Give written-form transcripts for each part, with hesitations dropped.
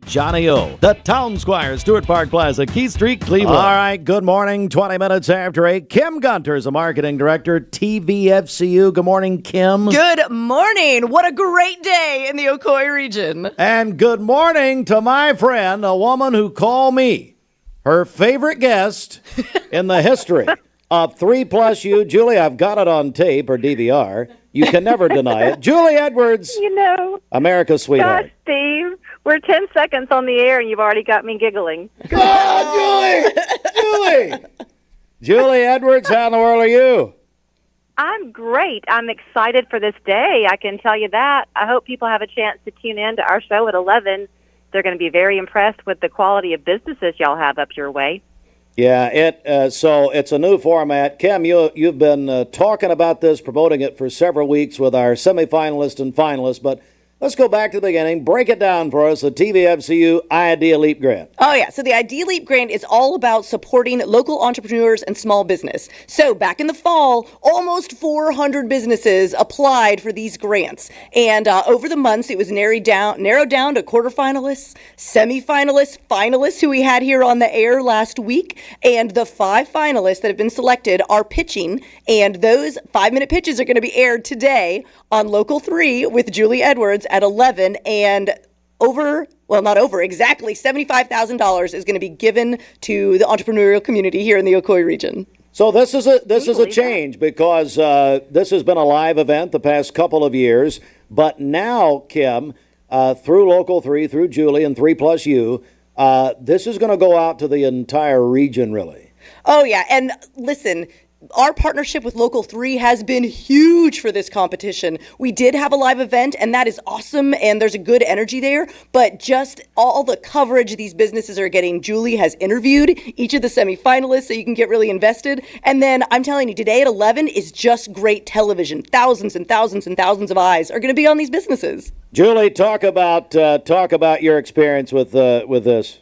Johnny O, the Town Squire, Stewart Park Plaza, Key Street, Cleveland. All right, good morning, 20 minutes after 8. Kim Gunter is a marketing director, TVFCU. Good morning, Kim. Good morning. What a great day in the Ocoee region. And good morning to my friend, a woman who called me her favorite guest in the history of 3+U. Julie, I've got it on tape or DVR. You can never deny it. Julie Edwards, America's sweetheart. Gosh, Steve, we're 10 seconds on the air and you've already got me giggling. Oh, Julie Edwards, how in the world are you? I'm great. I'm excited for this day. I can tell you that. I hope people have a chance to tune in to our show at 11. They're going to be very impressed with the quality of businesses y'all have up your way. Yeah, so it's a new format. Kim, you've been talking about this, promoting it for several weeks with our semifinalists and finalists, but let's go back to the beginning. Break it down for us, the TVFCU Idea Leap Grant. Oh, yeah. So the Idea Leap Grant is all about supporting local entrepreneurs and small business. So back in the fall, almost 400 businesses applied for these grants. And over the months, it was narrowed down to quarterfinalists, semifinalists, finalists who we had here on the air last week. And the 5 finalists that have been selected are pitching. And those 5-minute pitches are going to be aired today on Local 3 with Julie Edwards at 11, and exactly $75,000 is going to be given to the entrepreneurial community here in the Ocoee region. So this is a change because this has been a live event the past couple of years, but now, Kim, through Local 3, through Julie and 3+U, this is going to go out to the entire region, really. Oh, yeah, and listen, our partnership with Local 3 has been huge for this competition. We did have a live event, and that is awesome, and there's a good energy there, but just all the coverage these businesses are getting. Julie has interviewed each of the semifinalists so you can get really invested, and then I'm telling you, today at 11 is just great television. Thousands and thousands and thousands of eyes are going to be on these businesses. Julie, talk about your experience with this.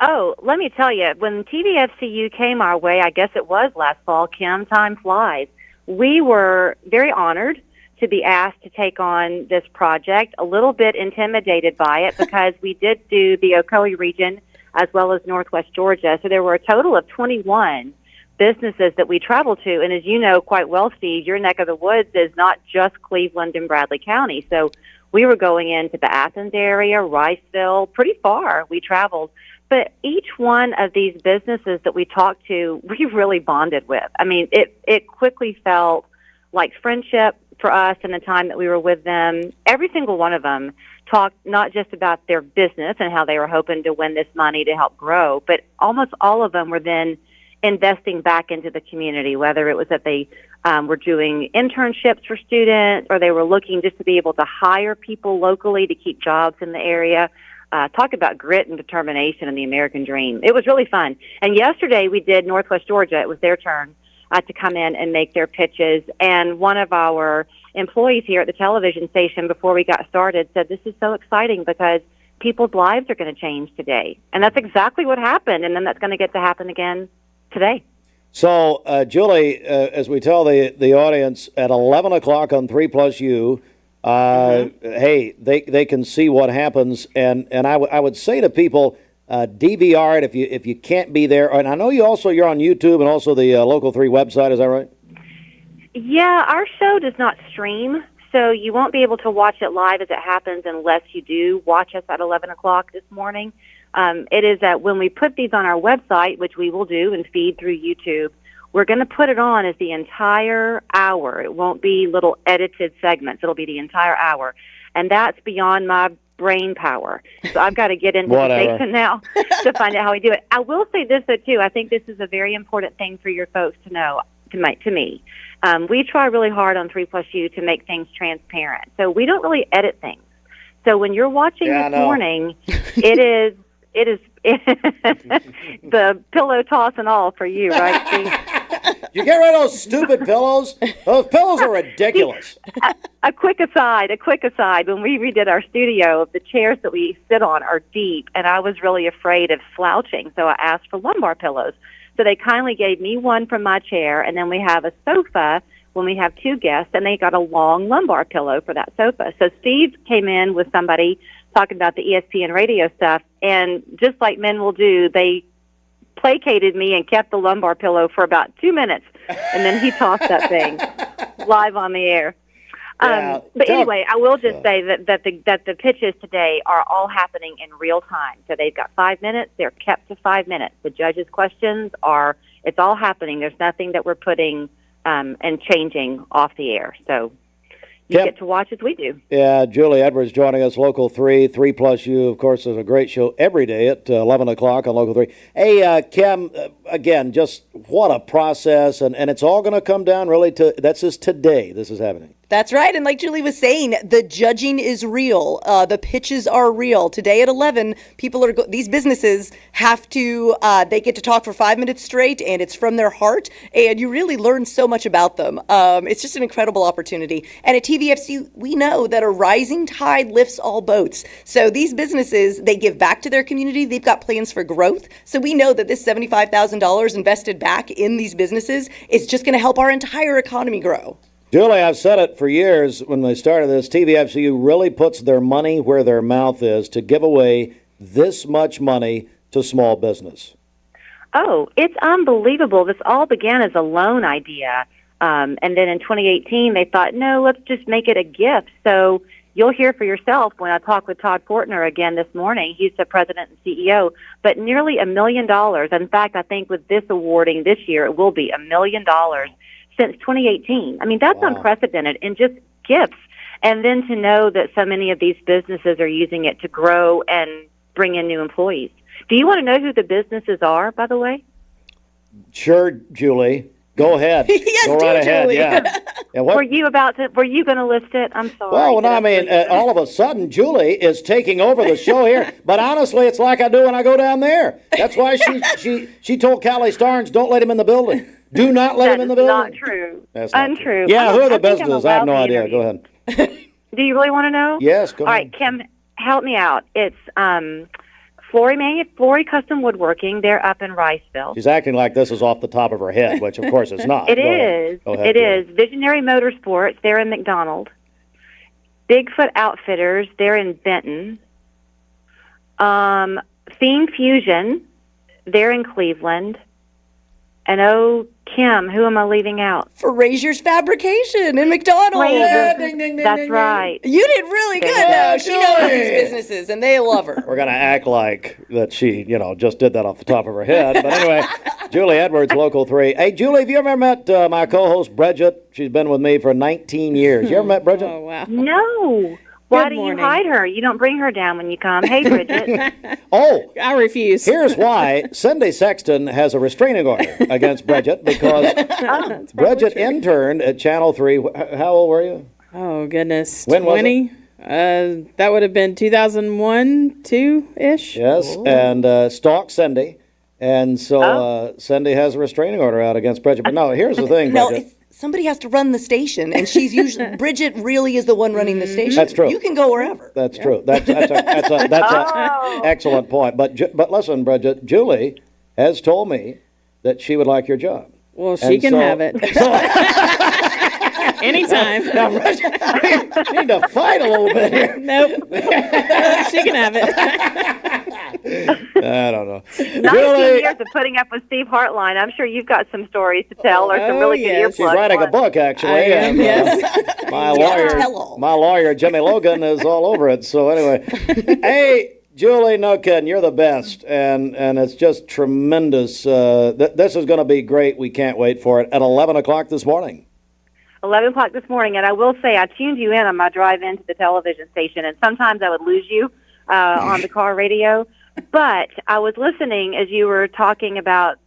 Oh, let me tell you, when TVFCU came our way, I guess it was last fall, Kim, time flies. We were very honored to be asked to take on this project, a little bit intimidated by it because we did do the Ocoee region as well as Northwest Georgia. So there were a total of 21 businesses that we traveled to. And as you know quite well, Steve, your neck of the woods is not just Cleveland and Bradley County. So we were going into the Athens area, Riceville, pretty far we traveled. But each one of these businesses that we talked to, we really bonded with. I mean, it quickly felt like friendship for us in the time that we were with them. Every single one of them talked not just about their business and how they were hoping to win this money to help grow, but almost all of them were then investing back into the community, whether it was that they were doing internships for students or they were looking just to be able to hire people locally to keep jobs in the area. Talk about grit and determination and the American dream. It was really fun. And yesterday we did Northwest Georgia. It was their turn to come in and make their pitches. And one of our employees here at the television station before we got started said, this is so exciting because people's lives are going to change today. And that's exactly what happened. And then that's going to get to happen again today. So, Julie, as we tell the audience, at 11 o'clock on 3+U, hey, they can see what happens, and I would say to people, DVR it if you can't be there. And I know you're on YouTube and also the Local 3 website. Is that right? Yeah, our show does not stream, so you won't be able to watch it live as it happens unless you do watch us at 11 o'clock this morning. It is that when we put these on our website, which we will do and feed through YouTube, we're going to put it on as the entire hour. It won't be little edited segments. It'll be the entire hour. And that's beyond my brain power. So I've got to get into the basement now to find out how we do it. I will say this, though, too. I think this is a very important thing for your folks to know, to me. We try really hard on 3+U to make things transparent. So we don't really edit things. So when you're watching this morning, it is the pillow toss and all for you, right, Steve? You get rid of those stupid pillows? Those pillows are ridiculous. A quick aside. When we redid our studio, the chairs that we sit on are deep, and I was really afraid of slouching, so I asked for lumbar pillows. So they kindly gave me one from my chair, and then we have a sofa when we have 2 guests, and they got a long lumbar pillow for that sofa. So Steve came in with somebody talking about the ESPN radio stuff, and just like men will do, they placated me and kept the lumbar pillow for about 2 minutes, and then he tossed that thing live on the air. But anyway, I will just say that the pitches today are all happening in real time. So they've got 5 minutes. They're kept to 5 minutes. The judges' questions it's all happening. There's nothing that we're putting and changing off the air. So you get to watch as we do. Yeah, Julie Edwards joining us, Local 3, 3+U, of course, is a great show every day at 11 o'clock on Local 3. Hey, Kim, again, just what a process, and it's all going to come down really to, that's just today this is happening. That's right. And like Julie was saying, the judging is real. The pitches are real. Today at 11, these businesses have to, they get to talk for 5 minutes straight, and it's from their heart, and you really learn so much about them. It's just an incredible opportunity. And at TVFCU, we know that a rising tide lifts all boats. So these businesses, they give back to their community. They've got plans for growth. So we know that this $75,000 invested back in these businesses is just going to help our entire economy grow. Julie, I've said it for years when they started this, TVFCU really puts their money where their mouth is to give away this much money to small business. Oh, it's unbelievable. This all began as a loan idea. And then in 2018, they thought, no, let's just make it a gift. So you'll hear for yourself when I talk with Todd Fortner again this morning. He's the president and CEO. But nearly $1 million. In fact, I think with this awarding this year, it will be $1 million. Since 2018. I mean, that's unprecedented in just gifts. And then to know that so many of these businesses are using it to grow and bring in new employees. Do you want to know who the businesses are, by the way? Sure, Julie. Go ahead. Yes, go right ahead. Julie. Yeah. And Were you going to list it? I'm sorry. Well, no, I mean, all of a sudden, Julie is taking over the show here. But honestly, it's like I do when I go down there. That's why she told Callie Starnes, don't let him in the building. Do not let him in the building. That's not true. That's not untrue. True. Yeah, who are the I think businesses? I have no idea. Go ahead. Do you really want to know? Yes, go ahead. All right, Kim, help me out. It's Flory Custom Woodworking. They're up in Riceville. She's acting like this is off the top of her head, which of course it's not. It is. It is. Visionary Motorsports. They're in McDonald. Bigfoot Outfitters. They're in Benton. Theme Fusion. They're in Cleveland. And Kim, who am I leaving out? Frazier's Fabrication in McDonald. Yeah, ding, ding, ding, that's ding, right. You did really good, though. She knows these businesses, and they love her. We're going to act like that she, just did that off the top of her head. But anyway, Julie Edwards, Local 3. Hey, Julie, have you ever met my co-host, Bridget? She's been with me for 19 years. You ever met Bridget? Oh, wow. No. Why do you hide her? You don't bring her down when you come. Hey, Bridget. I refuse. Here's why. Cindy Sexton has a restraining order against Bridget because Bridget interned at Channel 3. How old were you? Oh, goodness. When was 20? That would have been 2001, 2-ish. Yes, and stalked Cindy. And so Cindy has a restraining order out against Bridget. But no, here's the thing, Bridget. Somebody has to run the station, and she's usually Bridget really is the one running the station. That's true. You can go wherever. That's true. That's an excellent point. But listen, Bridget, Julie has told me that she would like your job. Well, she can have it. Anytime. Now, Bridget, we need to fight a little bit here. Nope. She can have it. I don't know. 19 years of putting up with Steve Hartline. I'm sure you've got some stories to tell or some really good earplugs. She's writing a book, actually. I am, yes. My lawyer, Jimmy Logan, is all over it. So anyway, hey, Julie, no kidding, you're the best, and it's just tremendous. This is going to be great. We can't wait for it at 11 o'clock this morning. 11 o'clock this morning, and I will say I tuned you in on my drive into the television station, and sometimes I would lose you on the car radio. But I was listening as you were talking about,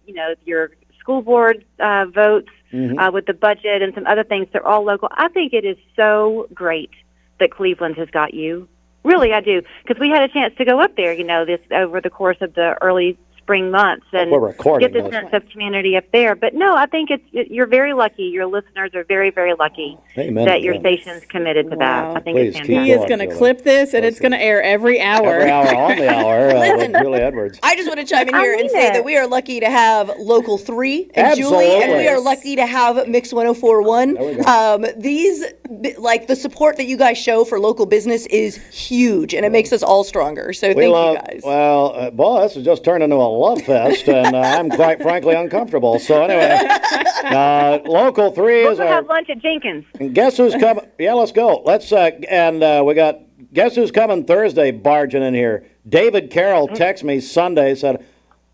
your school board votes with the budget and some other things. They're all local. I think it is so great that Cleveland has got you. Really, I do, because we had a chance to go up there, this over the course of the early spring months and We're recording get the this. sense of community up there. But no, I think you're very lucky. Your listeners are very, very lucky Amen that to your that. station's committed to that. Wow. I think Please it's keep He fantastic. is going to Julie. clip this, and it's going to air every hour. Every hour on the hour Listen. with Julie Edwards. I just want to chime in I here and mean say it. that we are lucky to have Local 3 and Julie, and Absolutely. we are lucky to have Mix 1041. There we go. These, like, the support that you guys show for local business is huge, and it makes us all stronger. So thank you guys. Well, boy, this has just turned into a love fest, and I'm quite frankly uncomfortable. So anyway, Local 3 We'll is go our. have lunch at Jenkins. And guess who's coming? Yeah, let's go. Let's we got guess who's coming Thursday barging in here. David Carroll texted me Sunday, said,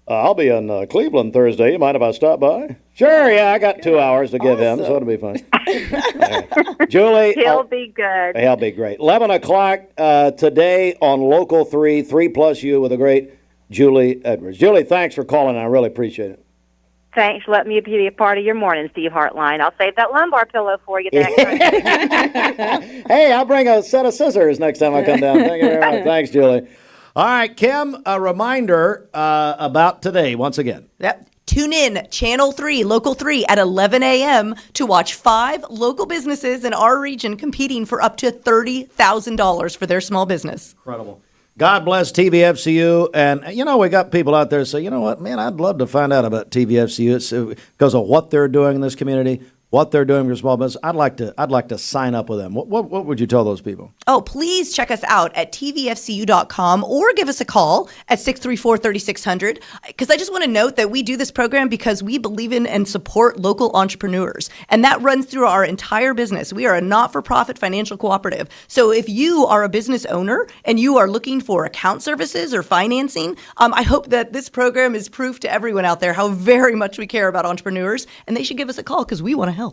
I'll be in Cleveland Thursday. You mind if I stop by? Sure, yeah, I got 2 hours to give him, so it'll be fun. Julie. He'll be good. He'll be great. 11 o'clock today on Local 3, 3+U with the great Julie Edwards. Julie, thanks for calling. I really appreciate it. Thanks for letting me be a part of your morning, Steve Hartline. I'll save that lumbar pillow for you the next time. Hey, I'll bring a set of scissors next time I come down. Thank you very much. Thanks, Julie. All right, Kim, a reminder about today once again. Yep. Tune in, Channel 3, Local 3 at 11 a.m. to watch 5 local businesses in our region competing for up to $30,000 for their small business. Incredible. God bless TVFCU. And, we got people out there who say, you know what, man, I'd love to find out about TVFCU. It's because of what they're doing in this community, what they're doing for small business. I'd like to sign up with them. What would you tell those people? Oh, please check us out at tvfcu.com or give us a call at 634-3600. Because I just want to note that we do this program because we believe in and support local entrepreneurs. And that runs through our entire business. We are a not-for-profit financial cooperative. So if you are a business owner and you are looking for account services or financing, I hope that this program is proof to everyone out there how very much we care about entrepreneurs. And they should give us a call because we want to help.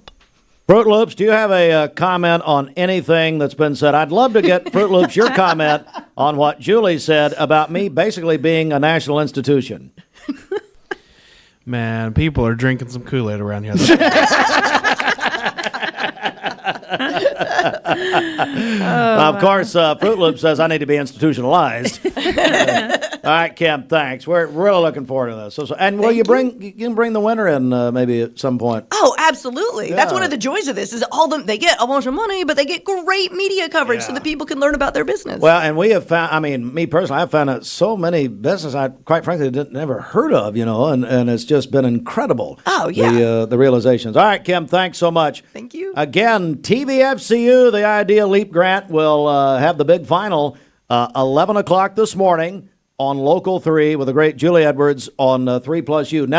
Fruit Loops, do you have a comment on anything that's been said? I'd love to get, Fruit Loops, your comment on what Julie said about me basically being a national institution. Man, people are drinking some Kool-Aid around here. Of course, Fruit Loops says I need to be institutionalized. All right, Kim, thanks. We're really looking forward to this. And will you can bring the winner in maybe at some point? Oh, absolutely. Yeah. That's one of the joys of this is they get a bunch of money, but they get great media coverage so that people can learn about their business. Well, and we have found, me personally, I've found out so many businesses I quite frankly never heard of, and it's just been incredible. Oh, yeah. The realizations. All right, Kim, thanks so much. Thank you. Again, TVFCU, the Idea Leap Grant, will have the big final 11 o'clock this morning on Local 3 with the great Julie Edwards on 3+U. Now.